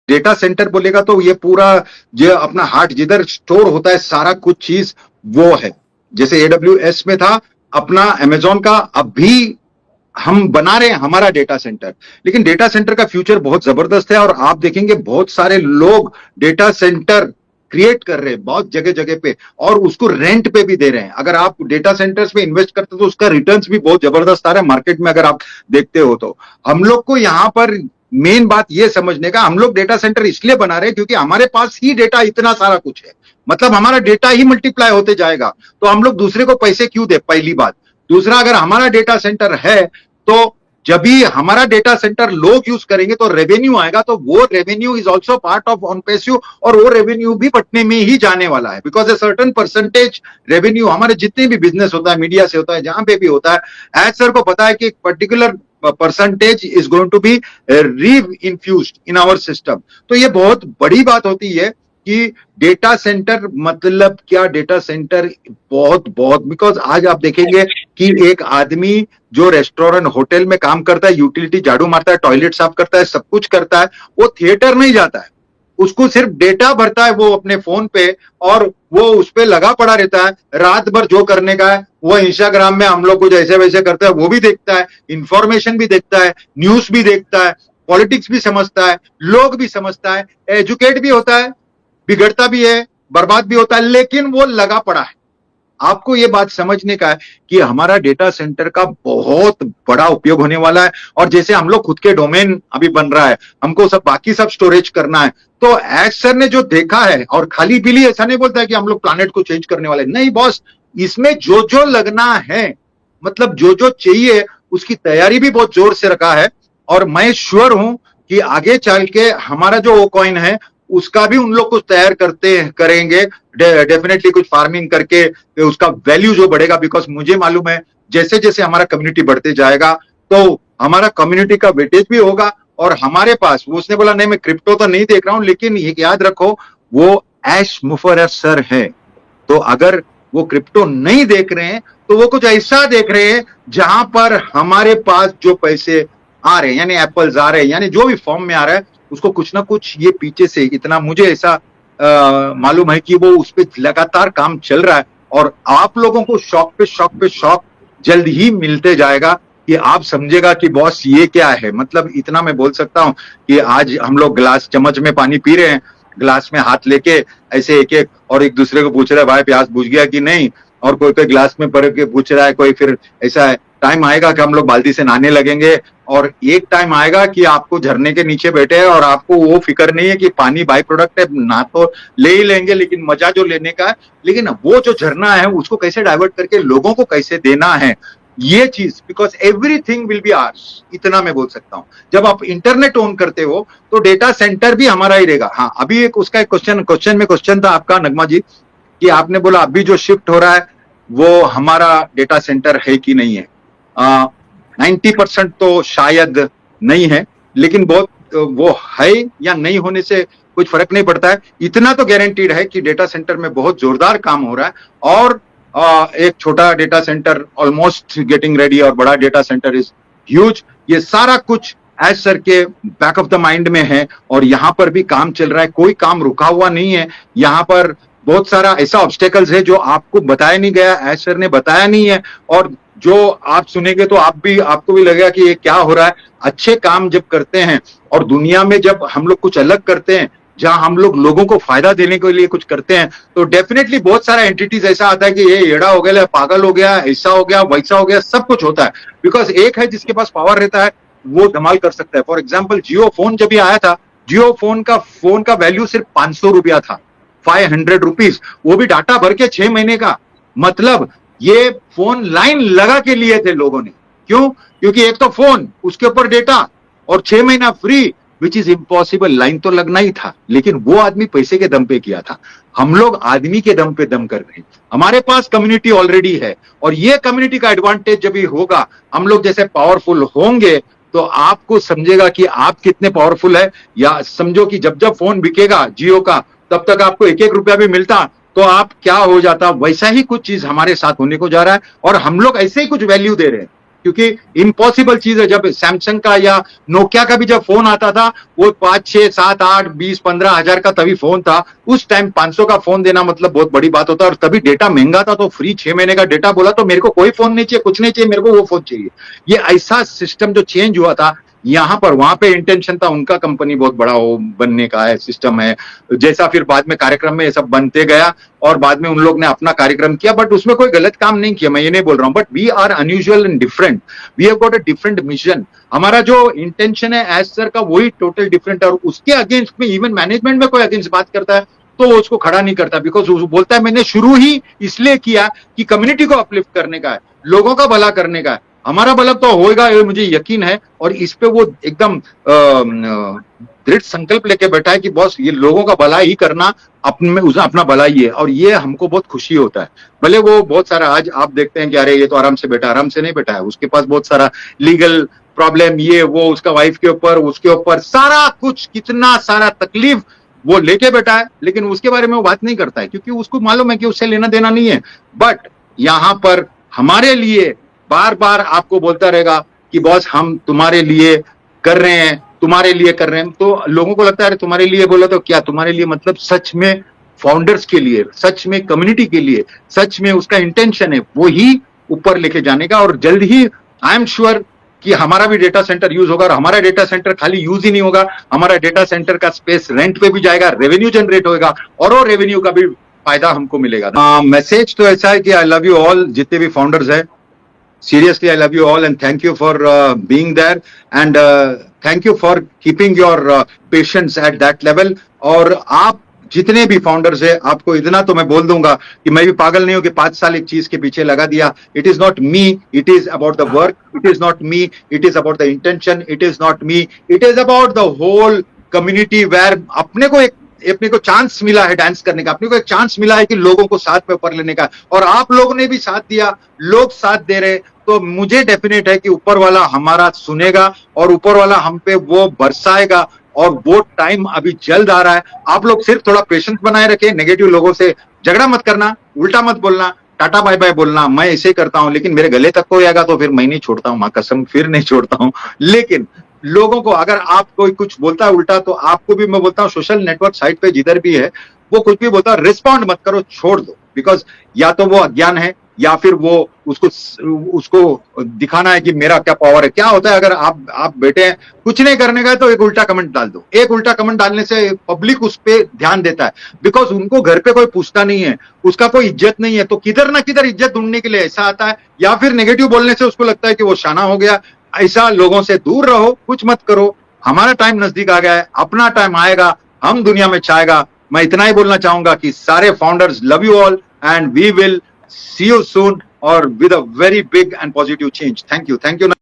Data centre बोलेगा तो ये पूरा जो अपना हार्ड जिधर स्टोर होता है सारा कुछ चीज वो है। जैसे एडब्ल्यूएस में था अपना अमेजोन का, अब भी हम बना रहे हैं हमारा डेटा सेंटर। लेकिन डेटा सेंटर का फ्यूचर बहुत जबरदस्त है और आप देखेंगे बहुत सारे लोग डेटा सेंटर क्रिएट कर रहे हैं बहुत जगह जगह पे, और उसको रेंट पे भी दे रहे हैं। अगर आप डेटा सेंटर्स में इन्वेस्ट करते हो तो उसका रिटर्न्स भी बहुत जबरदस्त आ रहा है मार्केट में, अगर आप देखते हो तो। हम लोग को यहां पर मेन बात यह समझने का, हम लोग डेटा सेंटर इसलिए बना रहे हैं क्योंकि हमारे पास ही डेटा इतना सारा कुछ है, मतलब हमारा डेटा ही मल्टीप्लाई होते जाएगा, तो हम लोग दूसरे को पैसे क्यों दे, पहली बात। दूसरा, अगर हमारा डेटा सेंटर है तो जब भी हमारा डेटा सेंटर लोग यूज करेंगे तो रेवेन्यू आएगा, तो वो revenue is also part of on पेस्यू, और वो रेवेन्यू भी बटने में ही जाने वाला है। Because a certain percentage revenue हमारे जितने भी बिजनेस होता है, मीडिया से होता है, जहां पे भी होता है, एज सर को पता है कि एक particular percentage is going to be reinfused in our system. तो ये बहुत बड़ी बात होती है कि डेटा सेंटर मतलब क्या, डेटा सेंटर बहुत बहुत, बिकॉज आज आप देखेंगे कि एक आदमी जो रेस्टोरेंट होटल में काम करता है, यूटिलिटी झाड़ू मारता है, टॉयलेट साफ करता है, सब कुछ करता है, वो थिएटर नहीं जाता है, उसको सिर्फ डेटा भरता है वो अपने फोन पे, और वो उस पे लगा पड़ा रहता है रात भर जो करने का है। वो इंस्टाग्राम में हम लोग कुछ ऐसे वैसे करते हैं वो भी देखता है, इंफॉर्मेशन भी देखता है, न्यूज भी देखता है, पॉलिटिक्स भी समझता है, लोग भी समझता है, एजुकेट भी होता है, बिगड़ता भी है, बर्बाद भी होता है, लेकिन वो लगा पड़ा है। आपको ये बात समझने का है कि हमारा डेटा सेंटर का बहुत बड़ा उपयोग होने वाला है। और जैसे हम लोग खुद के डोमेन अभी बन रहा है, हमको सब बाकी सब स्टोरेज करना है, तो एज सर ने जो देखा है, और खाली पीली ऐसा नहीं बोलता है कि हम लोग प्लानेट को चेंज करने वाले, नहीं बॉस, इसमें जो जो लगना है, मतलब जो जो चाहिए उसकी तैयारी भी बहुत जोर से रखा है। और मैं श्योर हूं कि आगे चल के हमारा जो वो कॉइन है उसका भी उन लोग कुछ तैयार करते करेंगे, डेफिनेटली कुछ फार्मिंग करके उसका वैल्यू जो बढ़ेगा। बिकॉज मुझे मालूम है जैसे जैसे हमारा कम्युनिटी बढ़ते जाएगा तो हमारा कम्युनिटी का वेटेज भी होगा, और हमारे पास, वो उसने बोला नहीं मैं क्रिप्टो तो नहीं देख रहा हूं, लेकिन ये याद रखो वो एश मुफर्रर सर है, तो अगर वो क्रिप्टो नहीं देख रहे हैं तो वो कुछ ऐसा देख रहे हैं जहां पर हमारे पास जो पैसे आ रहे हैं, यानी एप्पल्स आ रहे हैं, यानी जो भी फॉर्म में आ रहा है, उसको कुछ ना कुछ ये पीछे से इतना मुझे ऐसा मालूम है कि वो उस पर लगातार काम चल रहा है। और आप लोगों को शौक पे शौक पे शौक जल्द ही मिलते जाएगा कि आप समझेगा कि बॉस ये क्या है। मतलब इतना मैं बोल सकता हूं कि आज हम लोग गिलास चम्मच में पानी पी रहे हैं, गिलास में हाथ लेके ऐसे एक एक, और एक दूसरे को पूछ रहा है भाई प्यास बुझ गया कि नहीं, और कोई कोई गिलास में भर के पूछ रहा है, कोई फिर ऐसा है। टाइम आएगा कि हम लोग बाल्टी से नहाने लगेंगे, और एक टाइम आएगा कि आपको झरने के नीचे बैठे हैं और आपको वो फिक्र नहीं है कि पानी बाई प्रोडक्ट है, ना तो ले ही लेंगे लेकिन मजा जो लेने का है, लेकिन वो जो झरना है उसको कैसे डाइवर्ट करके लोगों को कैसे देना है, ये चीज। Because everything will be hours, इतना मैं बोल सकता हूं। जब आप इंटरनेट ऑन करते हो तो डेटा सेंटर भी हमारा ही रहेगा। हाँ, अभी एक उसका एक क्वेश्चन था आपका नगमा जी, कि आपने बोला अभी जो शिफ्ट हो रहा है वो हमारा डेटा सेंटर है कि नहीं है। 90% तो शायद नहीं है, लेकिन बहुत वो है या नहीं होने से कुछ फर्क नहीं पड़ता है। इतना तो गारंटीड है कि डेटा सेंटर में बहुत जोरदार काम हो रहा है, और एक छोटा data centre almost getting ready, और बड़ा डेटा सेंटर इज ह्यूज। ये सारा कुछ एज सर के बैक ऑफ द माइंड में है, और यहाँ पर भी काम चल रहा है, कोई काम रुका हुआ नहीं है। यहाँ पर बहुत सारा ऐसा ऑब्स्टेकल्स है जो आपको बताया नहीं गया, एज सर ने बताया नहीं है, और जो आप सुनेंगे तो आपको भी लगेगा कि ये क्या हो रहा है। अच्छे काम जब करते हैं और दुनिया में जब हम लोग कुछ अलग करते हैं, जहां हम लोग लोगों को फायदा देने के लिए कुछ करते हैं, तो डेफिनेटली बहुत सारा एंटिटीज ऐसा आता है कि ये एड़ा हो गया, पागल हो गया, ऐसा हो गया, वैसा हो गया, सब कुछ होता है। बिकॉज एक है जिसके पास पावर रहता है वो धमाल कर सकता है। फॉर एग्जाम्पल जियो फोन जब ये आया था, जियो फोन का वैल्यू सिर्फ 500 रुपया था, 500 रुपीज, वो भी डाटा भर के 6 महीने का। मतलब ये फोन लाइन लगा के लिए थे लोगों ने, क्यों? क्योंकि एक तो फोन, उसके ऊपर डेटा, और 6 महीना free, which is impossible. Line तो लगना ही था, लेकिन वो आदमी पैसे के दम पे किया था। हम लोग आदमी के दम पे दम कर रहे हैं। हमारे पास कम्युनिटी ऑलरेडी है, और ये कम्युनिटी का एडवांटेज जब भी होगा, हम लोग जैसे पावरफुल होंगे, तो आपको समझेगा कि आप कितने पावरफुल है। या समझो कि जब जब फोन बिकेगा जियो का, तब तक आपको 1-1 रुपया भी मिलता, तो आप क्या हो जाता। वैसा ही कुछ चीज हमारे साथ होने को जा रहा है, और हम लोग ऐसे ही कुछ वैल्यू दे रहे हैं। क्योंकि इम्पॉसिबल चीज है। जब सैमसंग का या नोकिया का भी जब फोन आता था, वो 5, 6, 7, 8, 20, 15 हजार का तभी फोन था। उस टाइम 500 का फोन देना मतलब बहुत बड़ी बात होता है, और तभी डेटा महंगा था, तो फ्री 6 महीने का डेटा बोला तो मेरे को कोई फोन नहीं चाहिए, कुछ नहीं चाहिए, मेरे को वो फोन चाहिए। ये ऐसा सिस्टम जो चेंज हुआ था, यहां पर वहां पे इंटेंशन था उनका कंपनी बहुत बड़ा हो बनने का है, सिस्टम है जैसा। फिर बाद में कार्यक्रम में ये सब बनते गया, और बाद में उन लोग ने अपना कार्यक्रम किया, बट उसमें कोई गलत काम नहीं किया, मैं ये नहीं बोल रहा हूं। But we are unusual and different, we have got a different mission. हमारा जो इंटेंशन है एज सर का वही टोटल डिफरेंट है, और उसके अगेंस्ट में इवन मैनेजमेंट में कोई अगेंस्ट बात करता है तो वो उसको खड़ा नहीं करता, बिकॉज वो बोलता है मैंने शुरू ही इसलिए किया कि कम्युनिटी को अपलिफ्ट करने का है, लोगों का भला करने का है। हमारा भला तो होएगा, ये मुझे यकीन है, और इस पे वो एकदम दृढ़ संकल्प लेके बैठा है कि बॉस ये लोगों का भला ही करना, अपना भला ही है, और ये हमको बहुत खुशी होता है। भले वो बहुत सारा आज आप देखते हैं कि अरे ये तो आराम से बैठा, आराम से नहीं बैठा है, उसके पास बहुत सारा लीगल प्रॉब्लम, ये वो, उसका वाइफ के ऊपर, उसके ऊपर सारा कुछ, कितना सारा तकलीफ वो लेके बैठा है, लेकिन उसके बारे में वो बात नहीं करता है, क्योंकि उसको मालूम है कि उससे लेना देना नहीं है। बट यहां पर हमारे लिए बार बार आपको बोलता रहेगा कि बॉस हम तुम्हारे लिए कर रहे हैं, तुम्हारे लिए कर रहे हैं। तो लोगों को लगता है अरे तुम्हारे लिए बोला तो क्या, तुम्हारे लिए मतलब सच में फाउंडर्स के लिए, सच में कम्युनिटी के लिए, सच में उसका इंटेंशन है वो ही ऊपर लेके जाने का। और जल्द ही आई एम श्योर कि हमारा भी डेटा सेंटर यूज होगा, और हमारा डेटा सेंटर खाली यूज ही नहीं होगा, हमारा डेटा सेंटर का स्पेस रेंट पे भी जाएगा, रेवेन्यू जनरेट होगा, और वो रेवेन्यू का भी फायदा हमको मिलेगा। मैसेज तो ऐसा है कि आई लव यू ऑल, जितने भी फाउंडर्स है, seriously I love you all and thank you for being there, and thank you for keeping your patience at that level। और आप जितने भी फाउंडर्स है, आपको इतना तो मैं बोल दूंगा कि मैं भी पागल नहीं हूं कि 5 साल एक चीज के पीछे लगा दिया। It is not me, it is about the work, it is not me, it is about the intention, it is not me, it is about the whole community, where अपने को चांस मिला है डांस करने का, अपने को एक chance मिला है कि लोगों को साथ में ऊपर लेने का, और आप लोगों ने भी साथ दिया, लोग साथ दे रहे, तो मुझे डेफिनेट है कि ऊपर वाला हमारा सुनेगा, और ऊपर वाला हम पे वो बरसाएगा, और वो टाइम अभी जल्द आ रहा है। आप लोग सिर्फ थोड़ा पेशेंस बनाए रखें, नेगेटिव लोगों से झगड़ा मत करना, उल्टा मत बोलना, टाटा बाय बाय बोलना, मैं ऐसे ही करता हूं, लेकिन मेरे गले तक कोई आएगा तो फिर मैं नहीं छोड़ता हूं, मां कसम फिर नहीं छोड़ता हूं। लेकिन लोगों को अगर आप कोई कुछ बोलता है उल्टा, तो आपको भी मैं बोलता हूं सोशल नेटवर्क साइट पे जिधर भी है वो कुछ भी बोलता है, रिस्पॉन्ड मत करो, छोड़ दो, बिकॉज या तो वो अज्ञान है, या फिर वो उसको दिखाना है कि मेरा क्या पावर है। क्या होता है अगर आप बैठे हैं कुछ नहीं करने का, तो एक उल्टा कमेंट डाल दो। एक उल्टा कमेंट डालने से पब्लिक उस पे ध्यान देता है, बिकॉज उनको घर पे कोई पूछता नहीं है, उसका कोई इज्जत नहीं है, तो किधर ना किधर इज्जत ढूंढने के लिए ऐसा आता है, या फिर नेगेटिव बोलने से उसको लगता है कि वो शाना हो गया। ऐसा लोगों से दूर रहो, कुछ मत करो। हमारा टाइम नजदीक आ गया है, अपना टाइम आएगा, हम दुनिया में छाएगा। मैं इतना ही बोलना चाहूंगा कि सारे founders love you all, and we will see you soon, or with a very big and positive change. Thank you.